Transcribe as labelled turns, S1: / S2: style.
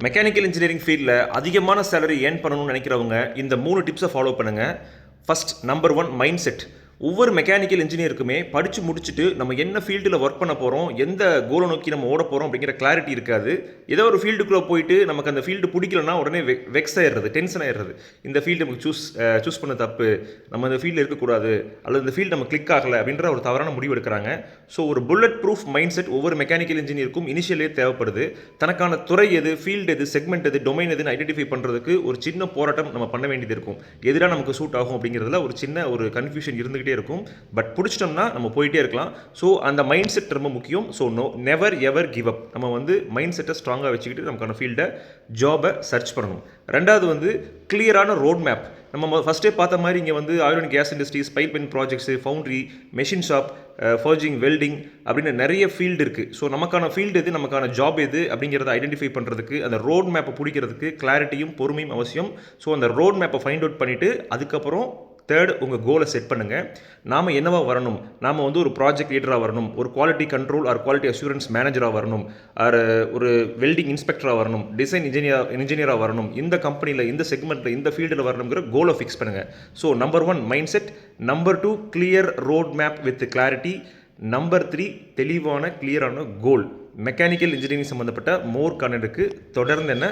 S1: Mechanical engineering ஃபீல்டில் அதிகமான salary earn பண்ணணும்னு நினைக்கிறவங்க இந்த 3 டிப்ஸை ஃபாலோ பண்ணுங்கள். First number 1 mind set. ஒவ்வொரு மெக்கானிக்கல் இன்ஜினியருக்குமே படித்து முடிச்சுட்டு நம்ம என்ன ஃபீல்டில் ஒர்க் பண்ண போகிறோம், எந்த கோலை நோக்கி நம்ம ஓட போகிறோம் அப்படிங்கிற கிளாரிட்டி இருக்காது. ஏதோ ஒரு ஃபீல்டுக்குள்ளே போயிட்டு நமக்கு அந்த ஃபீல்டு பிடிக்கலன்னா உடனே வெக்ஸ் ஆயிடுறது, டென்ஷன் ஆயிடுறது. இந்த ஃபீல்டு நமக்கு சூஸ் பண்ண தப்பு, நம்ம இந்த ஃபீல்டில் இருக்கக்கூடாது, அல்லது இந்த ஃபீல்டு நம்ம கிளிக் ஆகலை அப்படின்ற ஒரு தவறான முடிவு எடுக்கிறாங்க. ஸோ ஒரு புல்லட் ப்ரூஃப் மைண்ட் செட் ஒவ்வொரு மெக்கானிக்கல் இன்ஜினியருக்கும் இனிஷியலே தேவைப்படுது. தனக்கான துறை எது, ஃபீல்டு எது, செக்மெண்ட் எது, டொமைன் எதுன்னு ஐடென்டிஃபை பண்ணுறதுக்கு ஒரு சின்ன போராட்டம் நம்ம பண்ண வேண்டியது இருக்கும். எதிராக நமக்கு சூட் ஆகும் அப்படிங்கிறதுல ஒரு சின்ன ஒரு கன்ஃபியூஷன் இருந்துகிட்டே இருக்கும். பட் பிடிச்சிட்டோம்னா நம்ம போயிட்டே இருக்கலாம். ஸோ அந்த மைண்ட் செட் ரொம்ப முக்கியம். So never ever give up. நம்ம மைண்ட் செட்டை ஸ்ட்ராங்காக வச்சுக்கிட்டு நமக்கான ஃபீல்டை ஜாபை சர்ச் பண்ணணும். ரெண்டாவது கிளியரான ரோட் மேப். நம்ம ஃபஸ்ட்டே பார்த்த மாதிரி இங்கே oil and gas industries, pipe and projects, foundry, machine shop, forging, welding அப்படின்னு நிறைய ஃபீல்டு இருக்குது. ஸோ நமக்கான ஃபீல்டு எது, நமக்கான ஜாப் எது அப்படிங்கிறத ஐடென்டிஃபை பண்ணுறதுக்கு அந்த ரோட் மேப்பை பிடிக்கிறதுக்கு கிளாரிட்டியும் பொறுமையும் அவசியம். ஸோ அந்த ரோட் மேப்பை ஃபைண்ட் அவுட் பண்ணிவிட்டு அதுக்கப்புறம் தேர்ட் உங்கள் கோலை செட் பண்ணுங்கள். நாம் என்னவா வரணும், நாம் ஒரு ப்ராஜெக்ட் லீடராக வரணும், ஒரு quality control or quality assurance மேனேஜராக வரணும், ஆர் ஒரு வெல்டிங் இன்ஸ்பெக்டராக வரணும், டிசைன் இன்ஜினியராக வரணும், இந்த கம்பெனியில், இந்த செக்மெண்ட்டில், இந்த ஃபீல்டில் வரணுங்கிற கோலை ஃபிக்ஸ் பண்ணுங்கள். So number 1 mind set, number 2 clear road map with clarity, number 3 தெளிவான கிளியரான கோல். மெக்கானிக்கல் இன்ஜினியரிங் சம்மந்தப்பட்ட மோர் கண்டென்ட்டுக்கு தொடர்ந்து என்ன